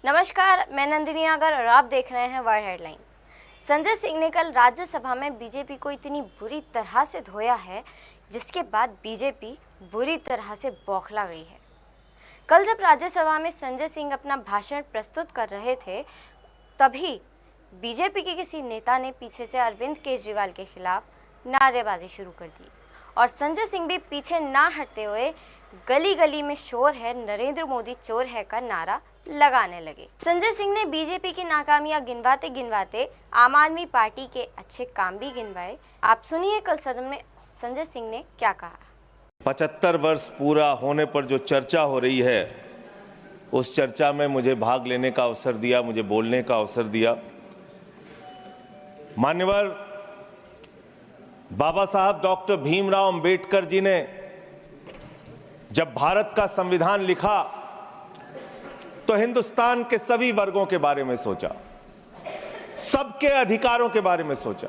नमस्कार, मैं नंदिनी अगर और आप देख रहे हैं वर्ल्ड हेडलाइन। संजय सिंह ने कल राज्यसभा में बीजेपी को इतनी बुरी तरह से धोया है जिसके बाद बीजेपी बुरी तरह से बौखला गई है। कल जब राज्यसभा में संजय सिंह अपना भाषण प्रस्तुत कर रहे थे तभी बीजेपी के किसी नेता ने पीछे से अरविंद केजरीवाल के खिलाफ नारेबाजी शुरू कर दी और संजय सिंह भी पीछे ना हटते हुए गली गली में शोर है नरेंद्र मोदी चोर है का नारा लगाने लगे। संजय सिंह ने बीजेपी की नाकामियां गिनवाते गिनवाते आम आदमी पार्टी के अच्छे काम भी गिनवाए। आप सुनिए कल सदन में संजय सिंह ने क्या कहा। 75 वर्ष पूरा होने पर जो चर्चा हो रही है उस चर्चा में मुझे भाग लेने का अवसर दिया, मुझे बोलने का अवसर दिया। मान्यवर बाबा साहब डॉक्टर भीमराव अंबेडकर जी ने जब भारत का संविधान लिखा तो हिंदुस्तान के सभी वर्गों के बारे में सोचा, सबके अधिकारों के बारे में सोचा,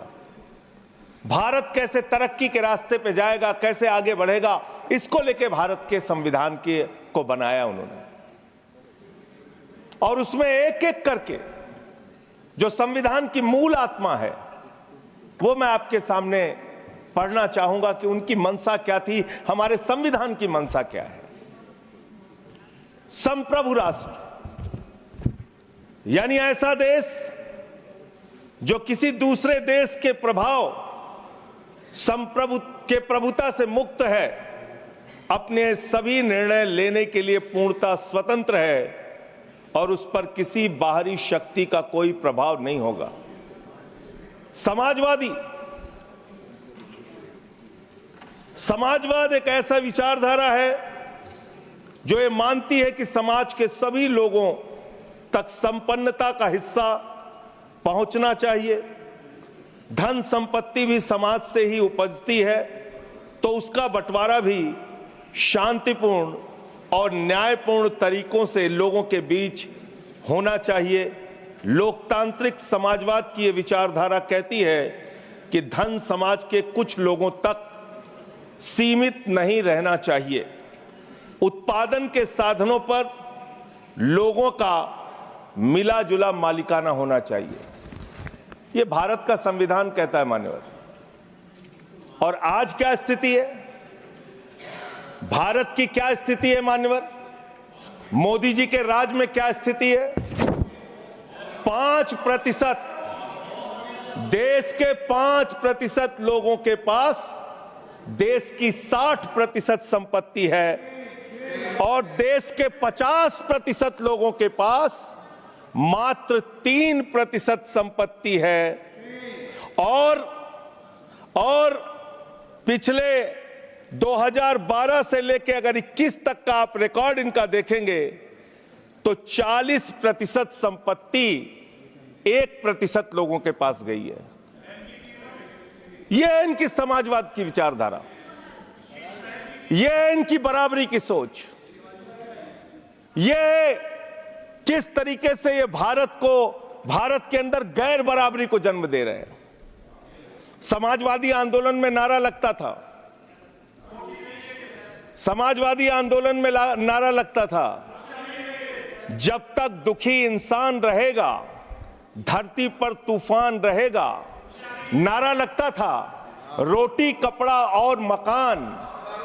भारत कैसे तरक्की के रास्ते पे जाएगा, कैसे आगे बढ़ेगा, इसको लेके भारत के संविधान को बनाया उन्होंने। और उसमें एक एक करके जो संविधान की मूल आत्मा है वो मैं आपके सामने पढ़ना चाहूंगा कि उनकी मंशा क्या थी, हमारे संविधान की मंशा क्या है। संप्रभु राष्ट्र यानी ऐसा देश जो किसी दूसरे देश के प्रभुता से मुक्त है, अपने सभी निर्णय लेने के लिए पूर्णतः स्वतंत्र है और उस पर किसी बाहरी शक्ति का कोई प्रभाव नहीं होगा। समाजवाद एक ऐसा विचारधारा है जो ये मानती है कि समाज के सभी लोगों तक संपन्नता का हिस्सा पहुंचना चाहिए। धन संपत्ति भी समाज से ही उपजती है तो उसका बंटवारा भी शांतिपूर्ण और न्यायपूर्ण तरीकों से लोगों के बीच होना चाहिए। लोकतांत्रिक समाजवाद की ये विचारधारा कहती है कि धन समाज के कुछ लोगों तक सीमित नहीं रहना चाहिए। उत्पादन के साधनों पर लोगों का मिला जुला मालिकाना होना चाहिए। ये भारत का संविधान कहता है मान्यवर। और आज क्या स्थिति है, भारत की क्या स्थिति है मान्यवर, मोदी जी के राज में क्या स्थिति है। 5%, देश के 5% लोगों के पास देश की 60% संपत्ति है और देश के 50% लोगों के पास मात्र 3% संपत्ति है। और पिछले 2012 से लेकर अगर 21 तक का आप रिकॉर्ड इनका देखेंगे तो 40% संपत्ति 1% लोगों के पास गई है। यह है इनकी समाजवाद की विचारधारा, यह है इनकी बराबरी की सोच, यह किस तरीके से ये भारत के अंदर गैर बराबरी को जन्म दे रहे हैं। समाजवादी आंदोलन में नारा लगता था, जब तक दुखी इंसान रहेगा धरती पर तूफान रहेगा। नारा लगता था रोटी कपड़ा और मकान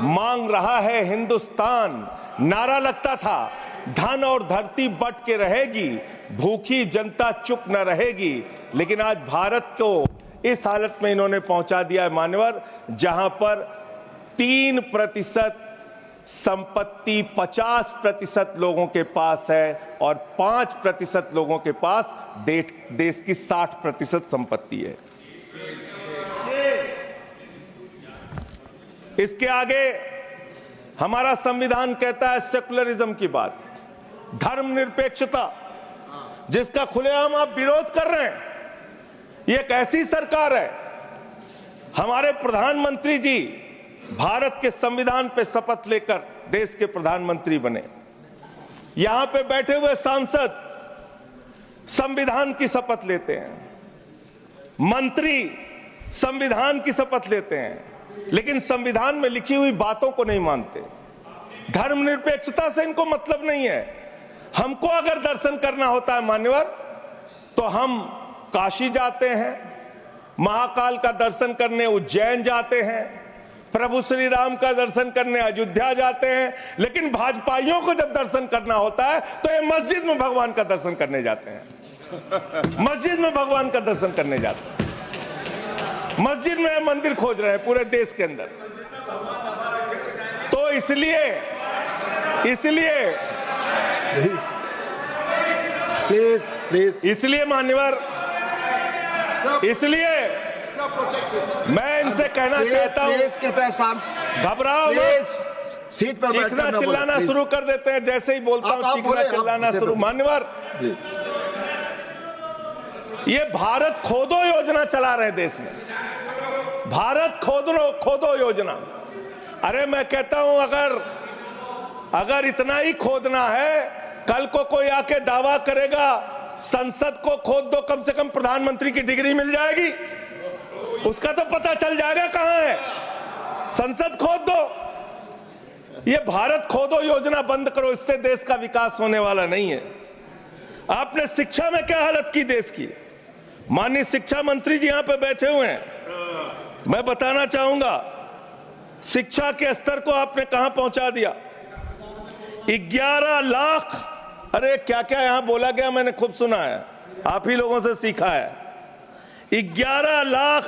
मांग रहा है हिंदुस्तान। नारा लगता था धन और धरती बट के रहेगी, भूखी जनता चुप न रहेगी। लेकिन आज भारत को इस हालत में इन्होंने पहुंचा दिया है मान्यवर, जहां पर 3% संपत्ति 50% लोगों के पास है और 5% लोगों के पास देश की 60% संपत्ति है। इसके आगे हमारा संविधान कहता है सेकुलरिज्म की बात, धर्मनिरपेक्षता, जिसका खुलेआम आप विरोध कर रहे हैं। ये एक ऐसी सरकार है, हमारे प्रधानमंत्री जी भारत के संविधान पे शपथ लेकर देश के प्रधानमंत्री बने। यहां पे बैठे हुए सांसद संविधान की शपथ लेते हैं, मंत्री संविधान की शपथ लेते हैं, लेकिन संविधान में लिखी हुई बातों को नहीं मानते। धर्मनिरपेक्षता से इनको मतलब नहीं है। हमको अगर दर्शन करना होता है मान्यवर, तो हम काशी जाते हैं, महाकाल का दर्शन करने उज्जैन जाते हैं, प्रभु श्री राम का दर्शन करने अयोध्या जाते हैं। लेकिन भाजपाइयों को जब दर्शन करना होता है तो ये मस्जिद में भगवान का दर्शन करने जाते हैं। मस्जिद में भगवान का दर्शन करने जाते हैं, मस्जिद में मंदिर खोज रहे हैं पूरे देश के अंदर। तो इसलिए इसलिए मान्यवर, इसलिए मैं इनसे कहना चाहता हूं, घबराओ मत, सीट पर चीखना चिल्लाना शुरू कर देते हैं। जैसे ही बोलता हूं चीखना चिल्लाना शुरू। मान्यवर, ये भारत खोदो योजना चला रहे देश में, भारत खोदो योजना। अरे मैं कहता हूं अगर इतना ही खोदना है, कल को कोई आके दावा करेगा संसद को खोद दो, कम से कम प्रधानमंत्री की डिग्री मिल जाएगी, उसका तो पता चल जाएगा कहां है। संसद खोद दो। ये भारत खोदो योजना बंद करो, इससे देश का विकास होने वाला नहीं है। आपने शिक्षा में क्या हालत की देश की। माननीय शिक्षा मंत्री जी यहां पे बैठे हुए हैं, मैं बताना चाहूंगा शिक्षा के स्तर को आपने कहां पहुंचा दिया। 11 लाख, अरे क्या क्या यहां बोला गया मैंने खूब सुना है, आप ही लोगों से सीखा है। 11 लाख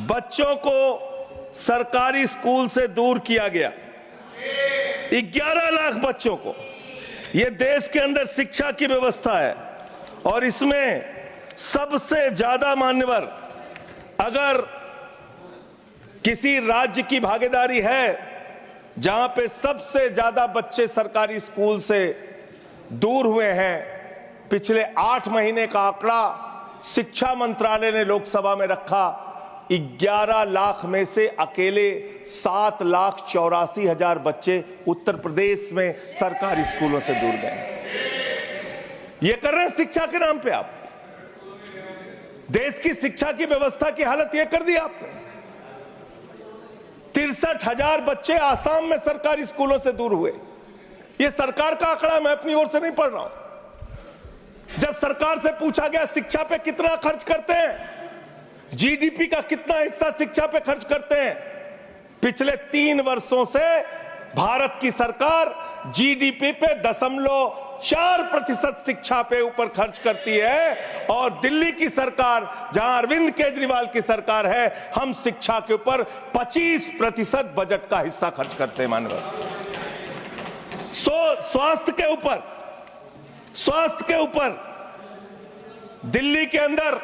बच्चों को सरकारी स्कूल से दूर किया गया। 11 लाख बच्चों को। यह देश के अंदर शिक्षा की व्यवस्था है और इसमें सबसे ज्यादा मान्यवर, अगर किसी राज्य की भागीदारी है जहां पे सबसे ज्यादा बच्चे सरकारी स्कूल से दूर हुए हैं, पिछले 8 महीने का आंकड़ा शिक्षा मंत्रालय ने लोकसभा में रखा। 11 लाख में से अकेले 7,84,000 बच्चे उत्तर प्रदेश में सरकारी स्कूलों से दूर गए। ये कर रहे हैं शिक्षा के नाम पे आप। देश की शिक्षा की व्यवस्था की हालत यह कर दी आपने। 63,000 बच्चे आसाम में सरकारी स्कूलों से दूर हुए। यह सरकार का आंकड़ा, मैं अपनी ओर से नहीं पढ़ रहा हूं। जब सरकार से पूछा गया शिक्षा पे कितना खर्च करते हैं, जीडीपी का कितना हिस्सा शिक्षा पे खर्च करते हैं, पिछले 3 वर्षों से भारत की सरकार जीडीपी पे 0.4% शिक्षा पे ऊपर खर्च करती है। और दिल्ली की सरकार, जहां अरविंद केजरीवाल की सरकार है, हम शिक्षा के ऊपर 25% बजट का हिस्सा खर्च करते हैं मानव। स्वास्थ्य के ऊपर दिल्ली के अंदर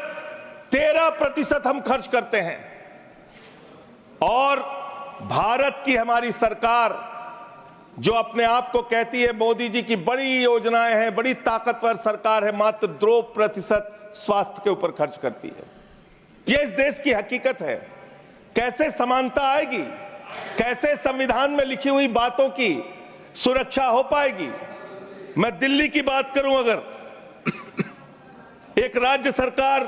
13% हम खर्च करते हैं। और भारत की हमारी सरकार जो अपने आप को कहती है मोदी जी की बड़ी योजनाएं हैं, बड़ी ताकतवर सरकार है, मात्र 2% स्वास्थ्य के ऊपर खर्च करती है। यह इस देश की हकीकत है। कैसे समानता आएगी, कैसे संविधान में लिखी हुई बातों की सुरक्षा हो पाएगी। मैं दिल्ली की बात करूं, अगर एक राज्य सरकार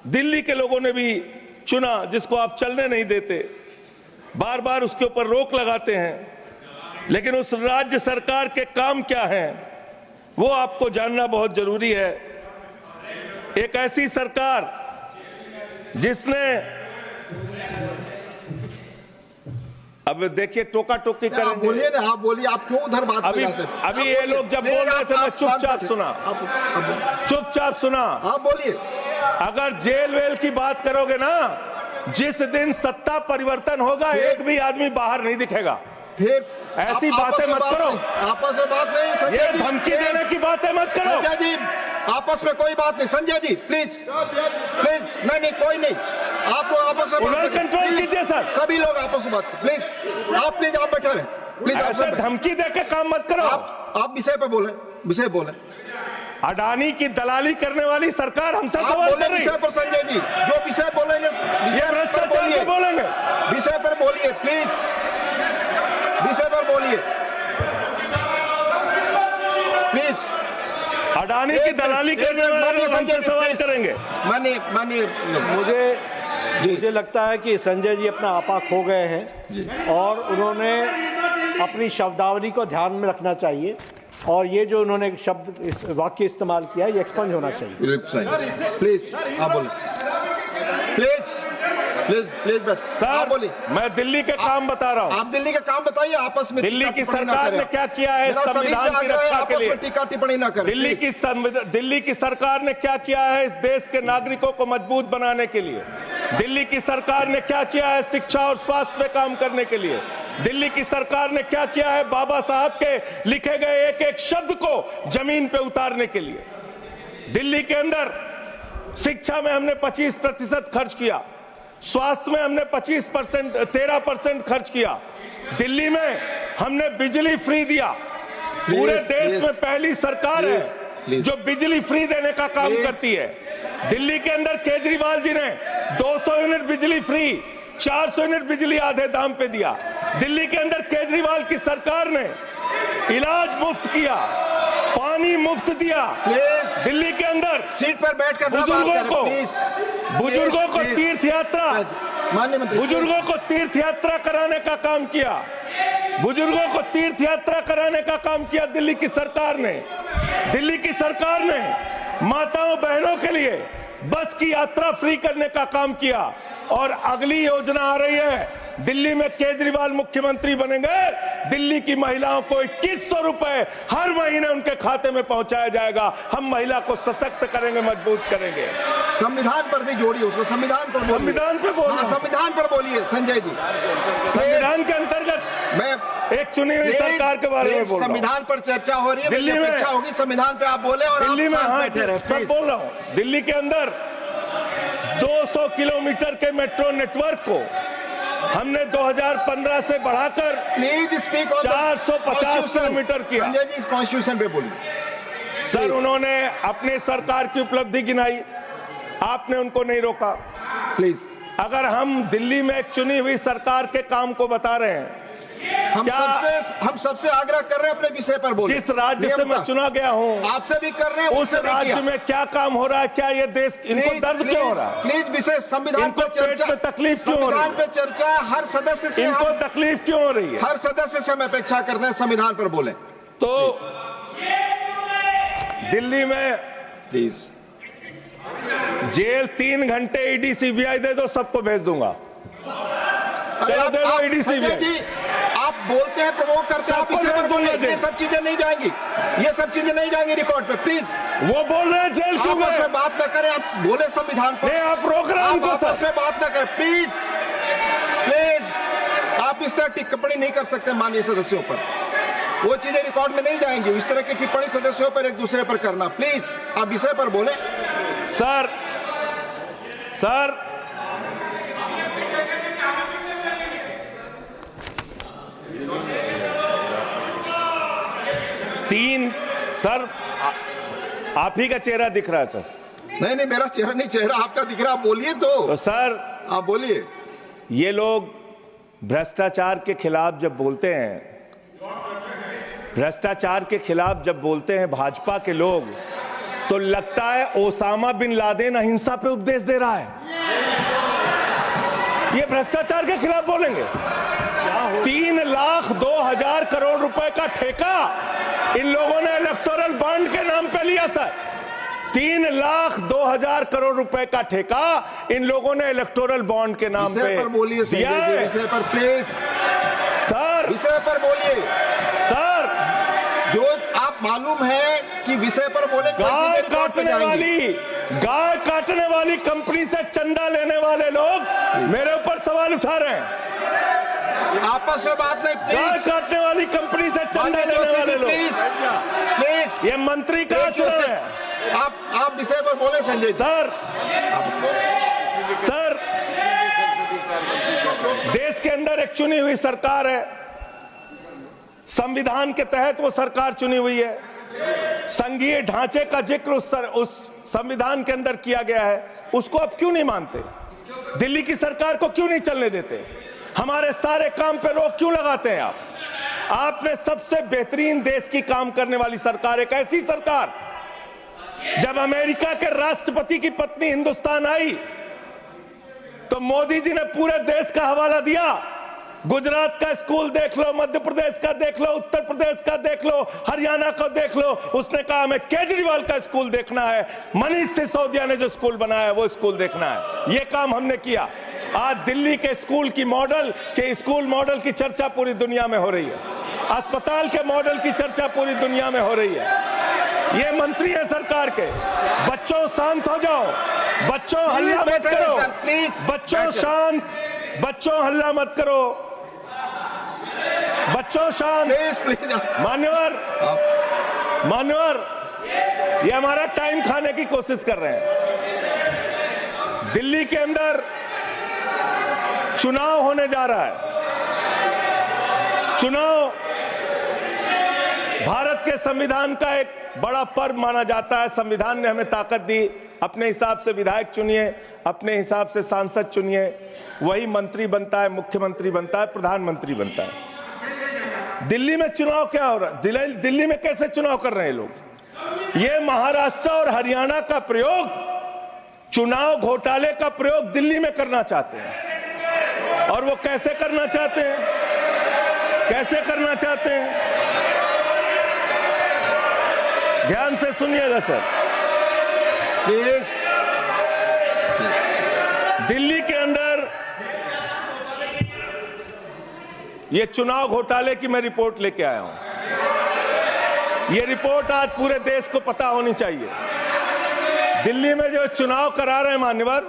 दिल्ली के लोगों ने भी चुना जिसको आप चलने नहीं देते, बार बार उसके ऊपर रोक लगाते हैं, लेकिन उस राज्य सरकार के काम क्या हैं वो आपको जानना बहुत जरूरी है। एक ऐसी सरकार जिसने, अब देखिए टोका टोकी करेंगे। बोलिए ना, आप बोलिए, आप क्यों उधर बात कर रहे थे? अभी ये लोग जब बोल रहे थे मैं चुपचाप सुना। आप बोलिए। अगर जेल वेल की बात करोगे ना, जिस दिन सत्ता परिवर्तन होगा एक भी आदमी बाहर नहीं दिखेगा। फिर ऐसी बातें मत करो, आपस में बात नहीं। संजय ये जी, धमकी देने की बातें मत करो। संजय जी, आपस में कोई बात नहीं। संजय जी प्लीज नहीं, कोई नहीं। आप लोग आपस में बात कंट्रोल कीजिए सर। सभी लोग आपस में बात प्लीज। आप बैठे रहे प्लीज। ऐसे धमकी देकर काम मत करो। आप विषय पे बोले। अडानी की दलाली करने वाली सरकार हमसे सवाल कर रही है। विषय पर संजय जी जो विषय बोलेंगे, भ्रष्टाचार बोलेंगे, विषय पर बोलिए प्लीज। विषय पर बोलिए प्लीज। अडानी की दलाली करने वाले लोग हमसे सवाल करेंगे। मानिए मुझे लगता है कि संजय जी अपना आपा खो गए हैं और उन्होंने अपनी शब्दावली को ध्यान में रखना चाहिए। और ये जो उन्होंने एक शब्द वाक्य इस्तेमाल किया ये एक्सपंज होना चाहिए। प्लीज आप बोलिए, प्लीज प्लीज प्लीज बैठ। सर बोलिए, मैं दिल्ली के काम बता रहा हूँ। आप दिल्ली का काम बताइए, आपस में दिल्ली की सरकार ने क्या किया है संविधान की रक्षा के लिए? टीका टिप्पणी ना करें। दिल्ली की सरकार ने क्या किया है इस देश के नागरिकों को मजबूत बनाने के लिए? दिल्ली की सरकार ने क्या किया है शिक्षा और स्वास्थ्य पे काम करने के लिए? दिल्ली की सरकार ने क्या किया है बाबा साहब के लिखे गए एक एक शब्द को जमीन पे उतारने के लिए? दिल्ली के अंदर शिक्षा में हमने 25% खर्च किया, स्वास्थ्य में हमने 13% खर्च किया, दिल्ली में हमने बिजली फ्री दिया। पूरे देश में पहली सरकार है जो बिजली फ्री देने का काम करती है। दिल्ली के अंदर केजरीवाल जी ने 200 यूनिट बिजली फ्री, 400 यूनिट बिजली आधे दाम पे दिया। दिल्ली के अंदर केजरीवाल की सरकार ने इलाज मुफ्त किया, पानी मुफ्त दिया। दिल्ली के अंदर सीट पर बैठकर बुजुर्गों को तीर्थ यात्रा, बुजुर्गों को तीर्थ यात्रा कराने का काम किया। बुजुर्गों को तीर्थ यात्रा कराने का काम किया दिल्ली की सरकार ने। दिल्ली की सरकार ने माताओं बहनों के लिए बस की यात्रा फ्री करने का काम किया। और अगली योजना आ रही है, दिल्ली में केजरीवाल मुख्यमंत्री बनेंगे, दिल्ली की महिलाओं को 2100 रुपए हर महीने उनके खाते में पहुंचाया जाएगा। हम महिला को सशक्त करेंगे, मजबूत करेंगे। संविधान पर भी जोड़िए उसको, संविधान पर बोलिए। संविधान पे बोलिए, संविधान पर बोलिए संजय जी। संविधान के अंतर्गत मैं एक चुनी हुई सरकार के बारे में बोल रहा हूं। संविधान पर चर्चा हो रही है, दिल्ली में चर्चा होगी, संविधान पे आप बोले और दिल्ली में बैठे रहे। मैं बोल रहा हूं, दिल्ली के अंदर 200 किलोमीटर के मेट्रो नेटवर्क को हमने 2015 से बढ़ाकर प्लीज स्पीक 450 किलोमीटर किया। संजय जी कॉन्स्टिट्यूशन पे बोलिए। सर उन्होंने अपनी सरकार की उपलब्धि गिनाई, आपने उनको नहीं रोका। प्लीज, अगर हम दिल्ली में एक चुनी हुई सरकार के काम को बता रहे हैं, हम सबसे आग्रह कर रहे हैं अपने विषय पर बोलिए। जिस राज्य से मैं चुना गया हूं आपसे भी कर रहे हैं, उस राज्य में क्या काम हो रहा है, क्या ये देश इनको दर्द क्यों हो रहा है? प्लीज विषय संविधान पर चर्चा, तकलीफ क्यों हो रही है? संविधान पे चर्चा है, हर सदस्य से इनको तकलीफ क्यों हो रही है? हर सदस्य से हम अपेक्षा करते हैं संविधान पर बोले। तो दिल्ली में प्लीज जेल 3 घंटे ईडी सीबीआई दे दो, सबको भेज दूंगा। चलो दे दो ईडी सीबीआई। आप बोलते हैं, प्रवोक करते हैं, आप इसे पर बोलिए। ये सब चीजें नहीं जाएंगी, ये सब चीजें नहीं जाएंगी रिकॉर्ड पे। प्लीज, वो बोल रहे हैं जेल क्यों गए? आपस में बात न करें, आप बोले संविधान पर। नहीं, आप रोक रहे हैं उनको। आपस में बात न करें प्लीज, प्लीज। आप इस तरह टिप्पणी नहीं कर सकते माननीय सदस्यों पर, वो चीजें रिकॉर्ड में नहीं जाएंगी। इस तरह की टिप्पणी सदस्यों पर एक दूसरे पर करना, प्लीज आप विषय पर बोले। सर 3 सर आप ही का चेहरा दिख रहा है सर। नहीं, मेरा चेहरा नहीं, चेहरा आपका दिख रहा। आप बोलिए तो सर आप बोलिए। ये लोग भ्रष्टाचार के खिलाफ जब बोलते हैं, भ्रष्टाचार के खिलाफ जब बोलते हैं भाजपा के लोग, तो लगता है ओसामा बिन लादेन अहिंसा पे उपदेश दे रहा है। ये भ्रष्टाचार के खिलाफ बोलेंगे। 3,02,000 करोड़ रुपए का ठेका इन लोगों ने इलेक्टोरल बॉन्ड के नाम पे लिया सर। 3,02,000 करोड़ रुपए का ठेका इन लोगों ने इलेक्टोरल बॉन्ड के नाम पे बोलिए दिया है। विषय पर प्लीज सर, विषय पर बोलिए सर। जो आप मालूम है कि विषय पर बोले, गाय काटने वाली कंपनी से चंदा लेने वाले लोग मेरे ऊपर सवाल उठा रहे हैं। आपस में बात नहीं, गाय काटने वाली कंपनी से चंदा लेने वाले लोग। प्लीज, ये मंत्री का आचरण है। आप विषय पर बोले संजय सर। देश के अंदर एक चुनी हुई सरकार है, संविधान के तहत वो सरकार चुनी हुई है, संघीय ढांचे का जिक्र उस संविधान के अंदर किया गया है, उसको आप क्यों नहीं मानते? दिल्ली की सरकार को क्यों नहीं चलने देते? हमारे सारे काम पे रोक क्यों लगाते हैं आप? आपने सबसे बेहतरीन देश की काम करने वाली सरकार, एक ऐसी सरकार, जब अमेरिका के राष्ट्रपति की पत्नी हिंदुस्तान आई तो मोदी जी ने पूरे देश का हवाला दिया गुजरात का स्कूल देख लो, मध्य प्रदेश का देख लो, उत्तर प्रदेश का देख लो, हरियाणा का देख लो। उसने कहा हमें केजरीवाल का स्कूल देखना है, मनीष सिसोदिया ने जो स्कूल बनाया है वो स्कूल देखना है। ये काम हमने किया। आज दिल्ली के स्कूल मॉडल की चर्चा पूरी दुनिया में हो रही है, अस्पताल के मॉडल की चर्चा पूरी दुनिया में हो रही है। ये मंत्री है सरकार के। बच्चों शांत हो जाओ, बच्चों हल्ला मत करो, बच्चों शांत, बच्चों हल्ला मत करो, बच्चों शांत। मान्यवर, ये हमारा टाइम खाने की कोशिश कर रहे हैं। दिल्ली के अंदर चुनाव होने जा रहा है। चुनाव भारत के संविधान का एक बड़ा पर्व माना जाता है। संविधान ने हमें ताकत दी, अपने हिसाब से विधायक चुनिए, अपने हिसाब से सांसद चुनिए, वही मंत्री बनता है, मुख्यमंत्री बनता है, प्रधानमंत्री बनता है। दिल्ली में चुनाव क्या हो रहा है? दिल्ली में कैसे चुनाव कर रहे हैं लोग? ये महाराष्ट्र और हरियाणा का प्रयोग, चुनाव घोटाले का प्रयोग दिल्ली में करना चाहते हैं। और वो कैसे करना चाहते हैं? कैसे करना चाहते हैं? ध्यान से सुनिएगा सर प्लीज। दिल्ली के अंदर ये चुनाव घोटाले की मैं रिपोर्ट लेके आया हूं। ये रिपोर्ट आज पूरे देश को पता होनी चाहिए। दिल्ली में जो चुनाव करा रहे हैं मान्यवर,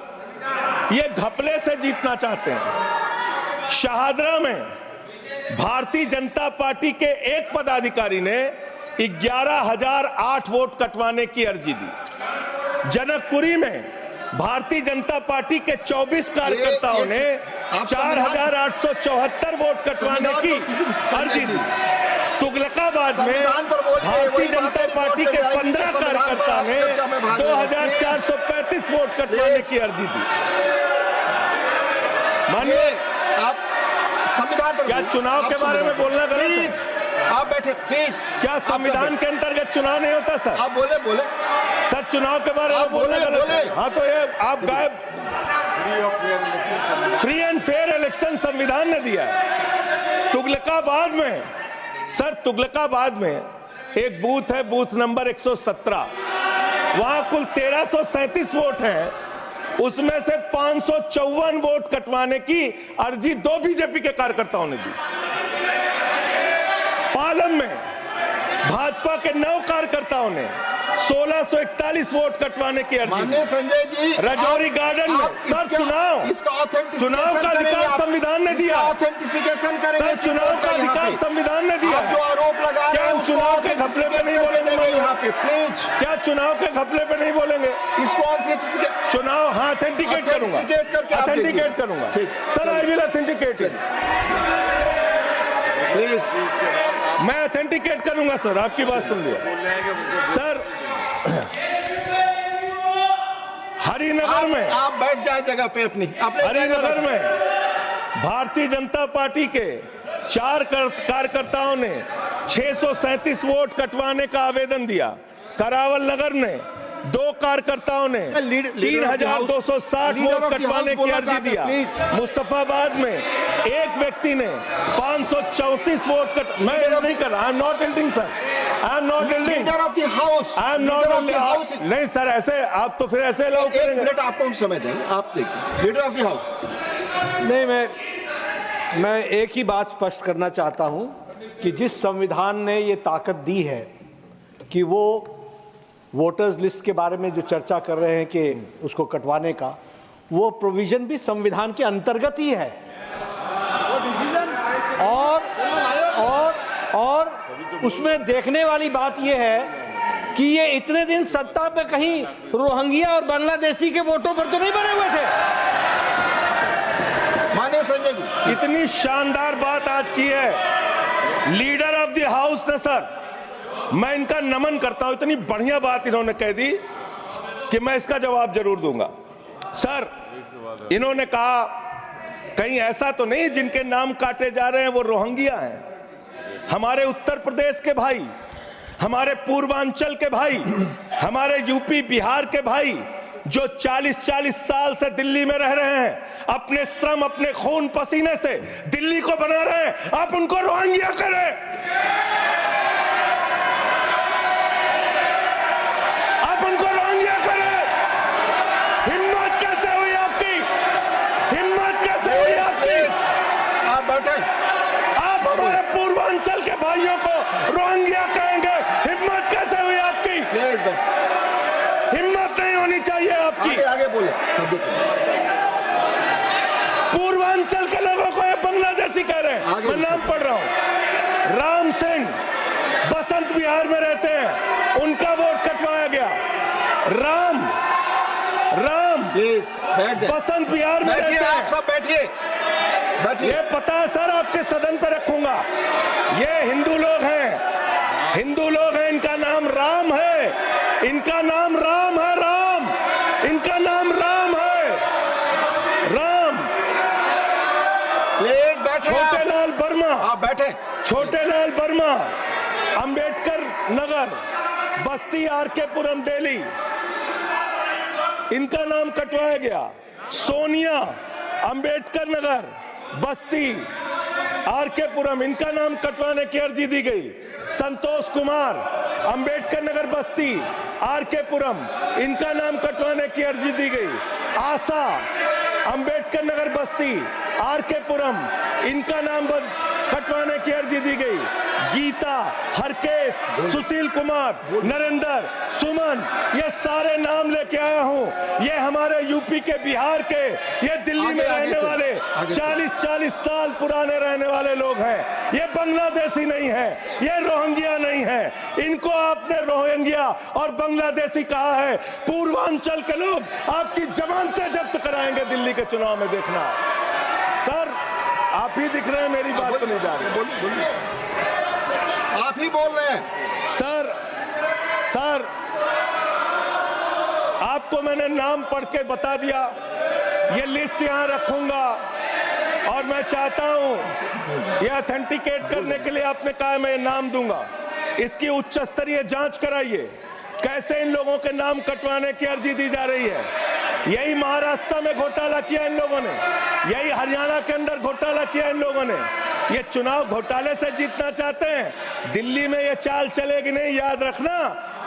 ये घपले से जीतना चाहते हैं। शाहदरा में भारतीय जनता पार्टी के एक पदाधिकारी ने 11,008 वोट कटवाने की अर्जी दी। जनकपुरी में भारतीय जनता पार्टी के 24 कार्यकर्ताओं ने 4,874 वोट कटवाने की अर्जी दी। तुगलकाबाद में भारतीय जनता पार्टी के 15 कार्यकर्ता ने 2,435 वोट कटवाने की अर्जी दी। मानिए, आप संविधान पर क्या चुनाव के बारे में बोलना गलत है? प्लीज आप बैठे, प्लीज। क्या संविधान के अंतर्गत चुनाव नहीं होता सर? आप बोले सर, चुनाव के बारे में बोलना गलत है। हाँ, तो ये आप गायब। फ्री एंड फेयर इलेक्शन संविधान ने दिया है। तुगलकाबाद में सर, तुगलकाबाद में एक बूथ है, बूथ नंबर 117। वहां कुल 1337 वोट हैं, उसमें से 554 वोट कटवाने की अर्जी 2 बीजेपी के कार्यकर्ताओं ने दी। पालम में भाजपा के 9 कार्यकर्ताओं ने 1641 वोट कटवाने की अर्जी दी। संजय जी, रजौरी गार्डन में सर, चुनाव का अधिकार संविधान ने दिया। ऑथेंटिसिकेशन करेंगे सर, चुनाव का अधिकार संविधान ने दिया। जो आरोप लगा रहे हैं, चुनाव के घपले पे नहीं बोलेंगे यहाँ पे? प्लीज, क्या चुनाव के घपले पे नहीं बोलेंगे? इसको चुनाव, हाँ, ऑथेंटिकेट करूंगा, ऑथेंटिकेट करूंगा sir. I will authenticate it, please. मैं ऑथेंटिकेट करूंगा सर। आपकी बात सुन लिया सर। हरिनगर में आप बैठ जाए जगह पे अपनी। हरिनगर में भारतीय जनता पार्टी के 4 कार्यकर्ताओं ने 637 वोट कटवाने का आवेदन दिया। करावल नगर ने 2 कार्यकर्ताओं ने 3,260 वोट कटवाने की अर्जी दिया। मुस्तफाबाद में एक व्यक्ति ने 534 वोट मैं नहीं कर रहा। I am not एल्डिंग sir, I am not एल्डिंग। Leader of the house, I am not एल्डिंग। नहीं सर, ऐसे आप तो फिर ऐसे अलाउ करेंगे। 1 मिनट आपको हम समय देंगे, आप देखिए। Leader of the house. नहीं, मैं एक ही बात स्पष्ट करना चाहता हूं कि जिस संविधान ने ये ताकत दी है कि वो वोटर्स लिस्ट के बारे में जो चर्चा कर रहे हैं कि उसको कटवाने का, वो प्रोविजन भी संविधान के अंतर्गत ही है। और उसमें देखने वाली बात यह है कि ये इतने दिन सत्ता पे कहीं रोहिंग्या और बांग्लादेशी के वोटों पर तो नहीं बने हुए थे। माननीय संजय जी, इतनी शानदार बात आज की है लीडर ऑफ द हाउस ने सर। मैं इनका नमन करता हूं, इतनी बढ़िया बात इन्होंने कह दी कि मैं इसका जवाब जरूर दूंगा। सर, इन्होंने कहा कहीं ऐसा तो नहीं जिनके नाम काटे जा रहे हैं वो रोहिंग्या हैं। हमारे उत्तर प्रदेश के भाई, हमारे पूर्वांचल के भाई, हमारे यूपी बिहार के भाई जो 40-40 साल से दिल्ली में रह रहे हैं, अपने श्रम अपने खून पसीने से दिल्ली को बना रहे हैं, आप उनको रोहिंग्या करें। आप उनको रोहिंग्या करें। हिम्मत कैसे हुई आपकी? हिम्मत कैसे हुई आपकी? आप बैठे। आप हमारे पूर्वांचल के भाइयों को रोहिंग्या कहेंगे? हिम्मत कैसे हुई आपकी? हिम्मत नहीं होनी चाहिए आपकी। आगे आगे बोले। पूर्वांचल के लोगों को ये बांग्लादेशी कह रहे हैं। मैं नाम पढ़ रहा हूं। राम सिंह बसंत विहार में रहते हैं, उनका वोट कटवाया गया। राम प्लीज बसंत विहार में रहते हैं। आप सब बैठिए। ये पता है सर, आपके सदन पे रखूंगा। ये हिंदू लोग हैं, हिंदू लोग हैं। इनका नाम राम है, इनका नाम राम है। राम, इनका नाम राम है। राम। प्लीज बैठे। छोटे लाल वर्मा। आप बैठे। छोटे लाल वर्मा, अंबेडकर नगर, बस्ती, आरकेपुरम, दिल्ली, इनका नाम कटवाया गया। सोनिया, अंबेडकर नगर, बस्ती, आरकेपुरम, इनका नाम कटवाने की अर्जी दी गई। संतोष कुमार, अंबेडकर नगर, बस्ती, आरकेपुरम, इनका नाम कटवाने की अर्जी दी गई। आशा, अंबेडकर नगर, बस्ती, आरकेपुरम, इनका नाम कटवाने की अर्जी दी गई। गीता, हरकेश, सुशील कुमार, नरेंद्र, सुमन, ये सारे नाम लेके आया हूं। ये हमारे यूपी के, बिहार के, ये दिल्ली में रहने वाले 40-40 साल पुराने रहने वाले लोग हैं। ये बांग्लादेशी नहीं है, ये रोहिंग्या नहीं है। इनको आपने रोहिंग्या और बांग्लादेशी कहा है। पूर्वांचल के लोग आपकी जमानतें जब्त कराएंगे दिल्ली के चुनाव में, देखना। सर आप ही दिख रहे हैं, मेरी बात तो नहीं जा रही। आप ही बोल रहे हैं। सर आपको मैंने नाम पढ़ के बता दिया। ये लिस्ट यहां रखूंगा और मैं चाहता हूं ये ऑथेंटिकेट करने के लिए आपने कहा मैं नाम दूंगा। इसकी उच्च स्तरीय जांच कराइए, कैसे इन लोगों के नाम कटवाने की अर्जी दी जा रही है। यही महाराष्ट्र में घोटाला किया इन लोगों ने, यही हरियाणा के अंदर घोटाला किया इन लोगों ने। ये चुनाव घोटाले से जीतना चाहते हैं। दिल्ली में ये चाल चलेगी नहीं, याद रखना।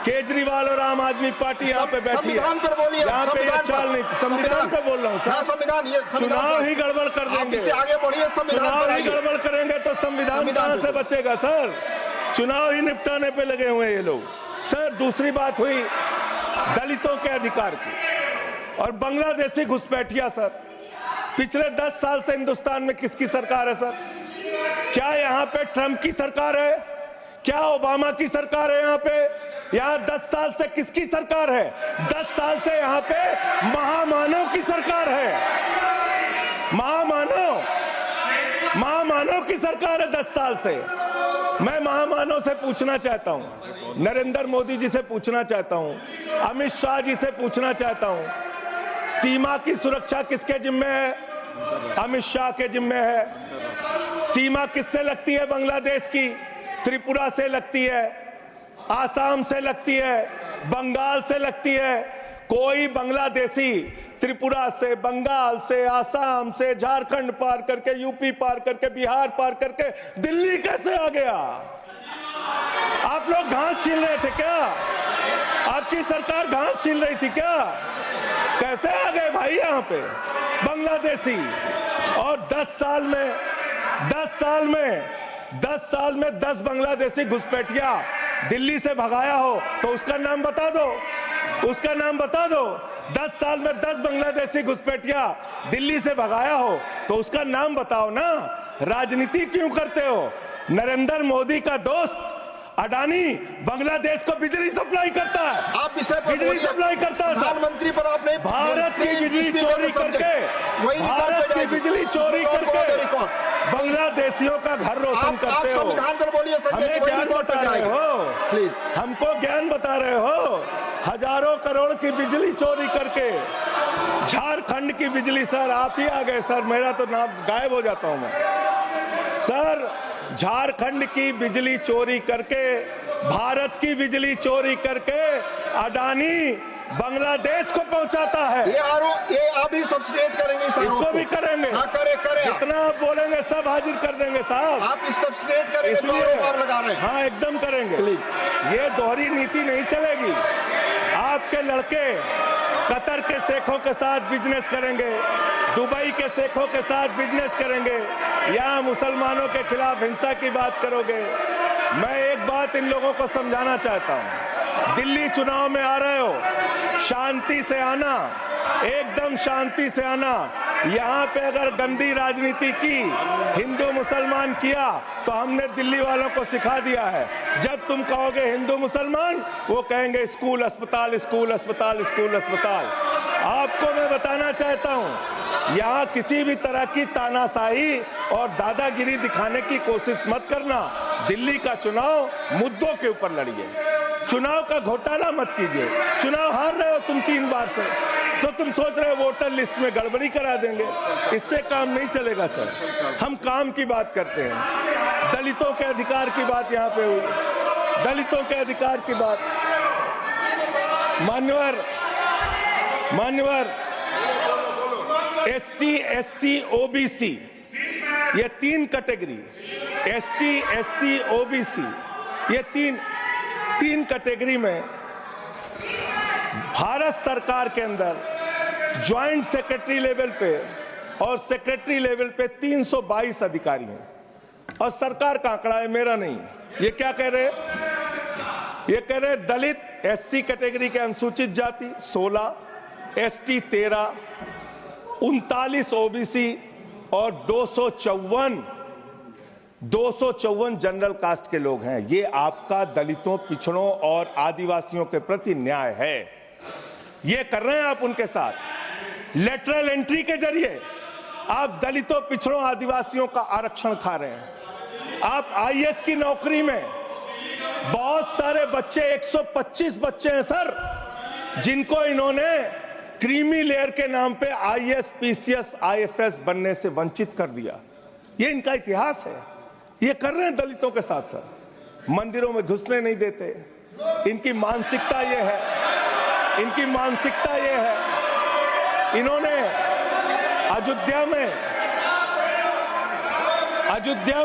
केजरीवाल और आम आदमी पार्टी यहाँ पे बैठी है, संविधान पर बोलिए। यहाँ पे ये चाल नहीं। संविधान पे बोल रहा हूँ सर। संविधान, ये चुनाव ही गड़बड़ कर देंगे। आगे बढ़िए। चुनाव ही गड़बड़ करेंगे तो संविधान कहाँ से बचेगा सर? चुनाव ही निपटाने पे लगे हुए ये लोग। सर दूसरी बात हुई दलितों के अधिकार की और बांग्लादेशी घुसपैठिया। सर पिछले 10 साल से हिंदुस्तान में किसकी सरकार है सर? क्या यहाँ पे ट्रंप की सरकार है? क्या ओबामा की सरकार है? यहाँ पे 10 साल से किसकी सरकार है? 10 साल से यहाँ पे महामानव की सरकार है। महामानव की सरकार है 10 साल से। मैं महामानव से पूछना चाहता हूं, नरेंद्र मोदी जी से पूछना चाहता हूं, अमित शाह जी से पूछना चाहता हूं, सीमा की सुरक्षा किसके जिम्मे है? अमित शाह के जिम्मे है। सीमा किससे लगती है? बांग्लादेश की, त्रिपुरा से लगती है, आसाम से लगती है, बंगाल से लगती है। कोई बांग्लादेशी त्रिपुरा से, बंगाल से, आसाम से, झारखंड पार करके, यूपी पार करके, बिहार पार करके दिल्ली कैसे आ गया? आप लोग घास छील रहे थे क्या? आपकी सरकार घास छील रही थी क्या? कैसे आ गए भाई यहाँ पे बांग्लादेशी? और 10 साल में 10 बांग्लादेशी घुसपैठिया दिल्ली से भगाया हो तो उसका नाम बता दो, उसका नाम बता दो। 10 साल में 10 बांग्लादेशी घुसपैठिया दिल्ली से भगाया हो तो उसका नाम बताओ ना। राजनीति क्यों करते हो? नरेंद्र मोदी का दोस्त अडानी बांग्लादेश को बिजली सप्लाई करता है। आप बिजली सप्लाई करता है। प्रधानमंत्री पर आपने भारत की बिजली चोरी करके, भारत की बिजली चोरी करके बांग्लादेशियों का घर रोशन करते हो। संविधान पर बोलिए। हमें ज्ञान बता रहे हो, प्लीज हमको ज्ञान बता रहे हो। हजारों करोड़ की बिजली चोरी करके झारखंड की बिजली। सर आप ही आ गए सर, मेरा तो नाम गायब हो जाता हूं मैं। सर झारखंड की बिजली चोरी करके, भारत की बिजली चोरी करके अडानी बांग्लादेश को पहुंचाता है। ये आप ही सब्सिडेट करेंगे इस आरोप इसको को? भी करेंगे। हाँ, करें जितना आप बोलेंगे सब हाजिर कर देंगे साहब। आप इस सब्सिडेट करेंगे, इसलिए तो आरोप आप लगा रहे हैं। हाँ, एकदम करेंगे। ये दोहरी नीति नहीं चलेगी। आपके लड़के कतर के शेखों के साथ बिजनेस करेंगे, दुबई के शेखों के साथ बिजनेस करेंगे, यहाँ मुसलमानों के खिलाफ हिंसा की बात करोगे। मैं एक बात इन लोगों को समझाना चाहता हूँ, दिल्ली चुनाव में आ रहे हो, शांति से आना, एकदम शांति से आना। यहाँ पे अगर गंदी राजनीति की, हिंदू मुसलमान किया, तो हमने दिल्ली वालों को सिखा दिया है। जब तुम कहोगे हिंदू मुसलमान, वो कहेंगे स्कूल अस्पताल, स्कूल अस्पताल, स्कूल अस्पताल। आपको मैं बताना चाहता हूँ, यहाँ किसी भी तरह की तानाशाही और दादागिरी दिखाने की कोशिश मत करना। दिल्ली का चुनाव मुद्दों के ऊपर लड़िए, चुनाव का घोटाला मत कीजिए। चुनाव हार रहे हो तुम 3 बार से, तो तुम सोच रहे हो वोटर लिस्ट में गड़बड़ी करा देंगे। इससे काम नहीं चलेगा सर। हम काम की बात करते हैं, दलितों के अधिकार की बात यहाँ पे हुई, दलितों के अधिकार की बात। मान्यवर एसटी, एससी, ओबीसी, ये 3 कैटेगरी, एसटी, एससी, ओबीसी, ये तीन कैटेगरी में भारत सरकार के अंदर ज्वाइंट सेक्रेटरी लेवल पे और सेक्रेटरी लेवल पे 322 अधिकारी हैं। और सरकार का आंकड़ा है, मेरा नहीं। ये क्या कह रहे हैं? ये कह रहे हैं दलित, एससी कैटेगरी के अनुसूचित जाति 16, एसटी 13, 39 ओबीसी और 254 जनरल कास्ट के लोग हैं। ये आपका दलितों, पिछड़ों और आदिवासियों के प्रति न्याय है। ये कर रहे हैं आप उनके साथ। लेटरल एंट्री के जरिए आप दलितों, पिछड़ों, आदिवासियों का आरक्षण खा रहे हैं। आप आईएएस की नौकरी में बहुत सारे बच्चे, 125 बच्चे हैं सर, जिनको इन्होंने क्रीमी लेयर के नाम पे आईएएस, पीसीएस, आईएफएस बनने से वंचित कर दिया। ये इनका इतिहास है। ये कर रहे हैं दलितों के साथ साथ। मंदिरों में घुसने नहीं देते। इनकी मानसिकता ये है, इनकी मानसिकता ये है। इन्होंने अयोध्या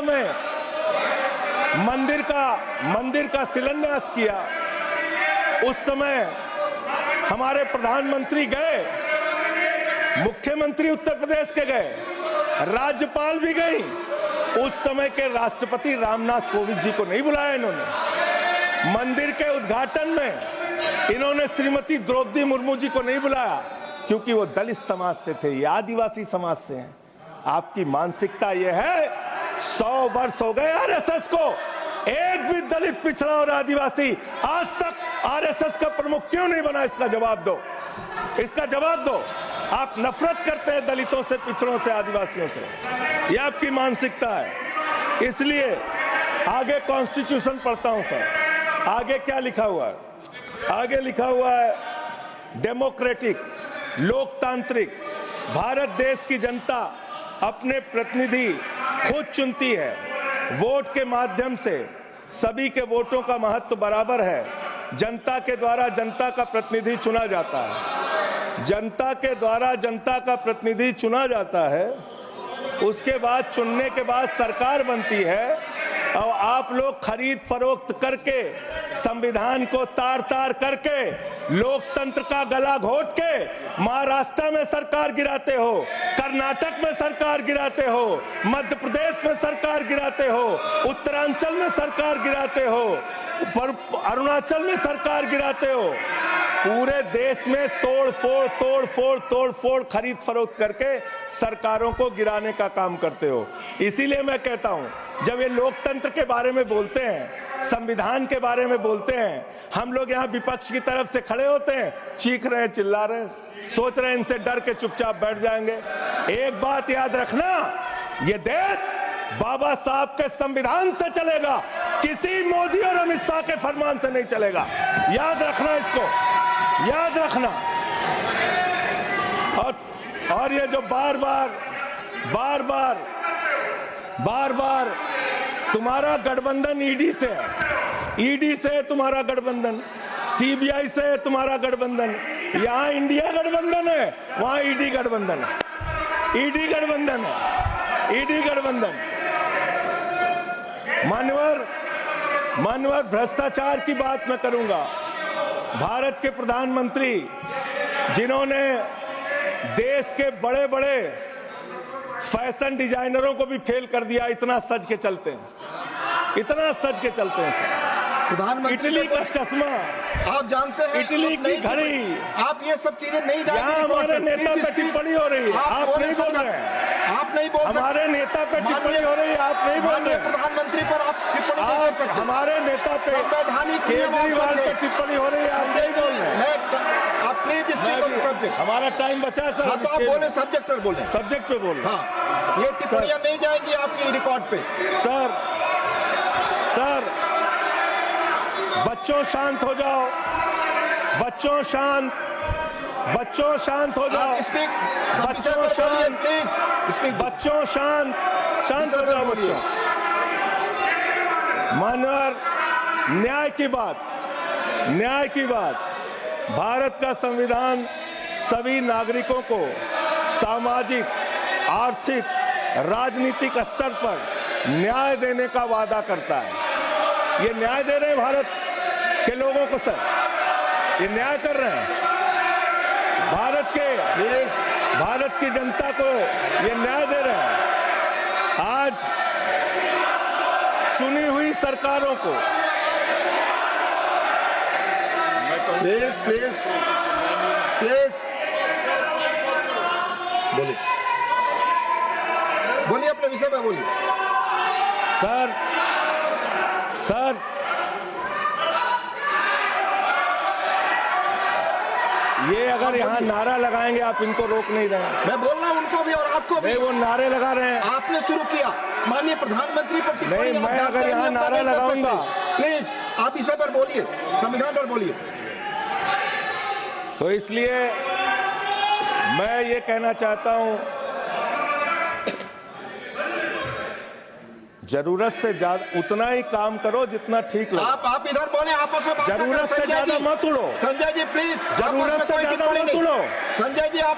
में मंदिर का शिलान्यास किया। उस समय हमारे प्रधानमंत्री गए, मुख्यमंत्री उत्तर प्रदेश के गए, राज्यपाल भी गई। उस समय के राष्ट्रपति रामनाथ कोविंद जी को नहीं बुलाया इन्होंने। मंदिर के उद्घाटन में इन्होंने श्रीमती द्रौपदी मुर्मू जी को नहीं बुलाया, क्योंकि वो दलित समाज से थे, ये आदिवासी समाज से हैं। आपकी मानसिकता ये है। 100 वर्ष हो गए आरएसएस को, एक भी दलित, पिछड़ा और आदिवासी आज तक आरएसएस का प्रमुख क्यों नहीं बना? इसका जवाब दो, इसका जवाब दो। आप नफरत करते हैं दलितों से, पिछड़ों से, आदिवासियों से। यह आपकी मानसिकता है। इसलिए आगे कॉन्स्टिट्यूशन पढ़ता हूं सर, आगे क्या लिखा हुआ है? आगे लिखा हुआ है डेमोक्रेटिक, लोकतांत्रिक भारत देश की जनता अपने प्रतिनिधि खुद चुनती है। वोट के माध्यम से सभी के वोटों का महत्व बराबर है। जनता के द्वारा जनता का प्रतिनिधि चुना जाता है। जनता के द्वारा जनता का प्रतिनिधि चुना जाता है। उसके बाद चुनने के बाद सरकार बनती है और आप लोग खरीद फरोख्त करके, संविधान को तार तार करके, लोकतंत्र का गला घोट के महाराष्ट्र में सरकार गिराते हो, कर्नाटक में सरकार गिराते हो, मध्य प्रदेश में सरकार गिराते हो, उत्तरांचल में सरकार गिराते हो, अरुणाचल में सरकार गिराते हो। पूरे देश में तोड़ फोड़ खरीद फरोख्त करके सरकारों को गिराने का काम करते हो। इसीलिए मैं कहता हूं, जब ये लोकतंत्र के बारे में बोलते हैं, संविधान के बारे में बोलते हैं, हम लोग यहाँ विपक्ष की तरफ से खड़े होते हैं, चीख रहे हैं, चिल्ला रहे हैं, सोच रहे हैं इनसे डर के चुपचाप बैठ जाएंगे। एक बात याद रखना, ये देश बाबा साहब के संविधान से चलेगा, किसी मोदी और अमित शाह के फरमान से नहीं चलेगा। याद रखना, इसको याद रखना। और ये जो बार बार तुम्हारा गठबंधन ईडी से है, ईडी से तुम्हारा गठबंधन, सीबीआई से है तुम्हारा गठबंधन, यहाँ इंडिया गठबंधन है, वहां ईडी गठबंधन है, ईडी गठबंधन है, ईडी गठबंधन। मान्यवर भ्रष्टाचार की बात मैं करूंगा। भारत के प्रधानमंत्री जिन्होंने देश के बड़े बड़े फैशन डिजाइनरों को भी फेल कर दिया, इतना सज के चलते हैं, इतना सज के चलते हैं सर। प्रधानमंत्री इटली का चश्मा, आप जानते हैं, इटली की घड़ी, आप ये सब चीजें नहीं जानते। यहाँ हमारे नेता पे टिप्पणी हो रही है, आप नहीं बोल रहे हैं, आप नहीं बोल सकते। हमारे नेता पे टिप्पणी हो रही है, आप नहीं बोल रहे हैं। प्रधानमंत्री पर आप टिप्पणी नहीं कर सकते। हमारे नेता पे संवैधानिक केजरीवाल पे टिप्पणी हो रही है, आप नहीं बोल रहे हैं। आप please speak on the subject. हमारा टाइम बचा है सर। हाँ, तो आप बोले, सब्जेक्ट पर बोले, सब्जेक्ट पे बोल रहे हैं। हाँ, ये टिप्पणियां नहीं जाएंगी आपकी रिकॉर्ड पे। सर बच्चों शांत हो जाओ, बच्चों शांत हो जाओ, स्पीक, बच्चों शांत, प्लीज स्पीक, बच्चों शांत हो जाओ बच्चों। मानवर न्याय की बात, भारत का संविधान सभी नागरिकों को सामाजिक, आर्थिक, राजनीतिक स्तर पर न्याय देने का वादा करता है। ये न्याय दे रहे हैं भारत के लोगों को सर, ये न्याय कर रहे हैं भारत की जनता को, ये न्याय दे रहे हैं। आज चुनी हुई सरकारों को प्लीज बोलिए, अपने विषय पे बोलिए। सर ये अगर यहाँ नारा लगाएंगे, आप इनको रोक नहीं रहे हैं। मैं बोल रहा हूँ उनको भी और आपको भी। वो नारे लगा रहे हैं, आपने शुरू किया, माननीय प्रधानमंत्री पर टिप्पणी। नहीं, मैं अगर यहाँ नारा लगाऊंगा, प्लीज आप इसे पर बोलिए, संविधान पर बोलिए। तो इसलिए मैं ये कहना चाहता हूं, जरूरत से ज्यादा उतना ही काम करो जितना ठीक लगे। आप इधर बोले, आपस में बात ना करें। जरूरत से ज्यादा मत उड़ो संजय जी, प्लीज। जरूरत से ज्यादा मत उड़ो। संजय जी, आप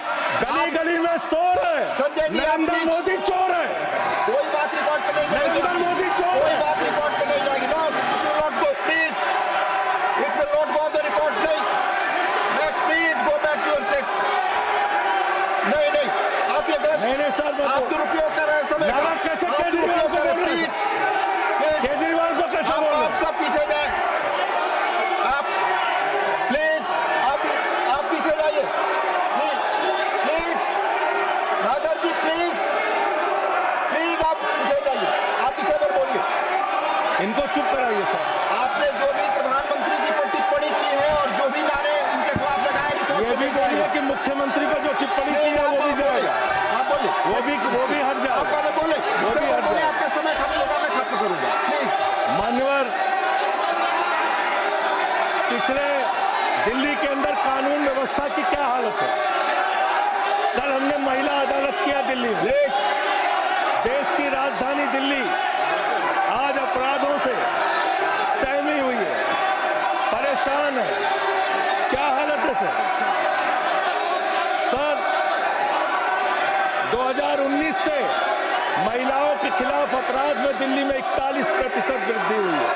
गली में शोर है। संजय जी, नरेंद्र मोदी चोर है। कोई बात रिकॉर्ड पे नहीं जाएगी। नरेंद्र मोदी चोर है। कोई बात रिकॉर्ड पे नहीं जाएगी। Not go, please, it will not go on the record. नहीं, please go back to your seats. नहीं, आप ये गलत, नहीं सर, आप दुरुपयोग कर रहे हैं समय का। कैसे केजरीवाल को बोल रहे हैं? केजरीवाल को कैसे बोल रहे हैं? आप सब पीछे जाए, आप प्लीज, आप पीछे जाइए, प्लीज नागर जी, प्लीज आप पीछे जाइए। आप इसे पर बोलिए, इनको चुप कराइए सर। आपने जो भी प्रधानमंत्री जी पर टिप्पणी की है और जो भी नारे उनके खिलाफ लगाए, ये भी बोलिए कि मुख्यमंत्री पर जो टिप्पणी की है वो भी जाएगा। आप बोलिए, वो भी हट जाएगा। आप बोले, आपका समय खत्म होगा, मैं खत्म करूंगा, प्लीज। मान्यवर, पिछले दिल्ली के अंदर कानून व्यवस्था की क्या हालत है? कल हमने महिला अदालत किया दिल्ली में। देश की राजधानी दिल्ली आज अपराधों से सहमी हुई है, परेशान है। क्या हालत है सर? 2019 से महिलाओं के खिलाफ अपराध में दिल्ली में 41% वृद्धि हुई है।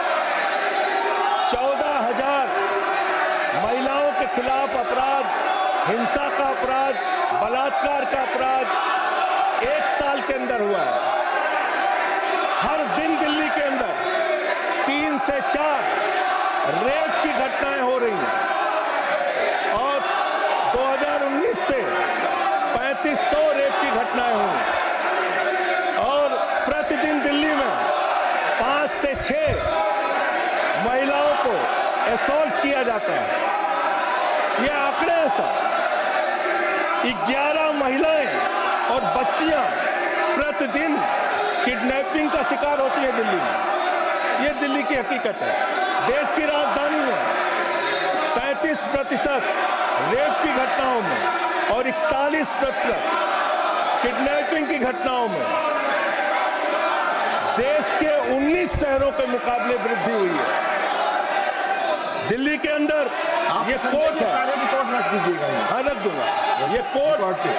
14,000 महिलाओं के खिलाफ अपराध, हिंसा का अपराध, बलात्कार का अपराध 1 साल के अंदर हुआ है। हर दिन दिल्ली के अंदर 3 से 4 रेप की घटनाएं हो रही हैं और 2019 से 3500 रेप की घटनाएं हुई और प्रतिदिन दिल्ली में 5 से 6 महिलाओं को असॉल्ट किया जाता है। ये आंकड़े हैं सर। 11 महिलाएं और बच्चियां प्रतिदिन किडनैपिंग का शिकार होती है दिल्ली में। ये दिल्ली की हकीकत है। देश की राजधानी में 33% रेप की घटनाओं में और 41% किडनैपिंग की घटनाओं में देश के 19 शहरों के मुकाबले वृद्धि हुई है। दिल्ली के अंदर आप ये संजय कोर्ट के है। सारे रिकॉर्ड रख दीजिएगा यहाँ। हाँ, रख दूंगा। ये कोर्ट, रिकॉर्ड पे।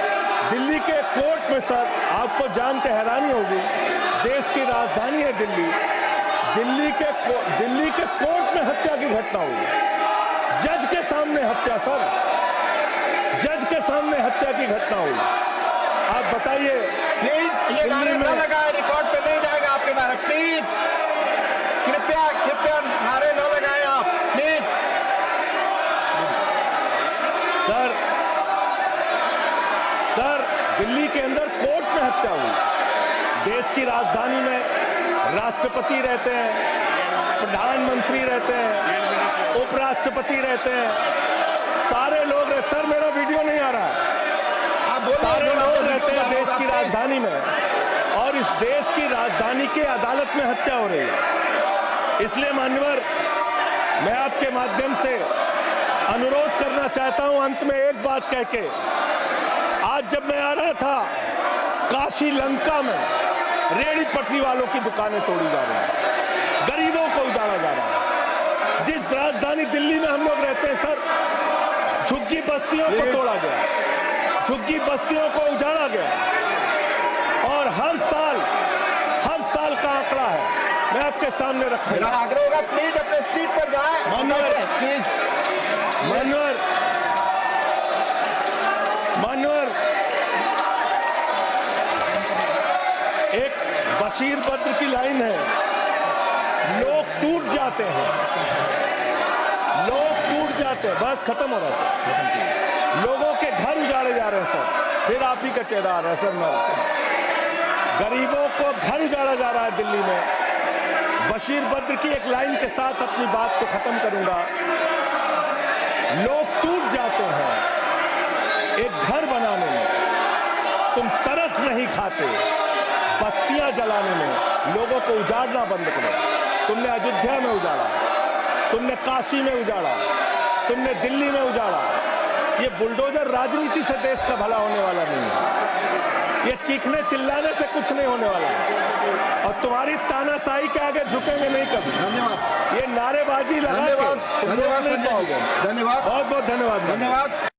दिल्ली के कोर्ट में सर, आपको जान के हैरानी होगी, देश की राजधानी है दिल्ली, दिल्ली के कोर्ट में हत्या की घटना हुई। जज के सामने हत्या सर, जज के सामने हत्या की घटना हुई। आप बताइए, प्लीज ये नारे दिल्ली न में लगाए, रिकॉर्ड पे नहीं जाएगा आपके नारे, प्लीज कृपया नारे न लगाए आप, प्लीज। सर दिल्ली के अंदर कोर्ट में हत्या हुई। देश की राजधानी में राष्ट्रपति रहते हैं, प्रधानमंत्री रहते हैं, उपराष्ट्रपति रहते हैं, सारे लोग रहते। सर मेरा वीडियो नहीं आ रहा है। आप बोल सारे लोग रहते हैं देश की राजधानी में, और इस देश की राजधानी के अदालत में हत्या हो रही है। इसलिए मान्यवर, मैं आपके माध्यम से अनुरोध करना चाहता हूं, अंत में एक बात कह के, आज जब मैं आ रहा था, काशी लंका में रेहड़ी पटरी वालों की दुकानें तोड़ी जा रही हैं, गरीबों को उजाड़ा जा रहा है। जिस राजधानी दिल्ली में हम लोग रहते हैं सर, झुग्गी बस्तियों को तोड़ा गया, झुग्गी बस्तियों को उजाड़ा गया, और हर साल का आंकड़ा है, मैं आपके सामने मेरा रखूंगा। आग्रह होगा, प्लीज अपने सीट पर जाए, प्लीज। मान्यवर, एक बशीर बद्र की लाइन है, लोग टूट जाते हैं, लोग टूट जाते हैं, बस खत्म हो रहा है। लोगों के घर उजाड़े जा रहे हैं सर, फिर आप ही का चेहरा आ रहा है सर। गरीबों को घर उजाड़ा जा रहा है दिल्ली में। बशीर बद्र की एक लाइन के साथ अपनी बात को खत्म करूंगा। लोग टूट जाते हैं एक घर बनाने में, तुम तरस नहीं खाते बस्तियां जलाने में। लोगों को उजाड़ना बंद करो। तुमने अयोध्या में उजाड़ा, तुमने काशी में उजाड़ा, तुमने दिल्ली में उजाड़ा। ये बुलडोजर राजनीति से देश का भला होने वाला नहीं है। ये चीखने चिल्लाने से कुछ नहीं होने वाला है, और तुम्हारी तानाशाही के आगे झुकेंगे नहीं कभी। धन्यवाद, ये नारेबाजी लगा के धन्यवाद, तुम धन्यवाद रोक नहीं संजय पाओगे। जी, धन्यवाद, बहुत बहुत धन्यवाद। धन्यवाद।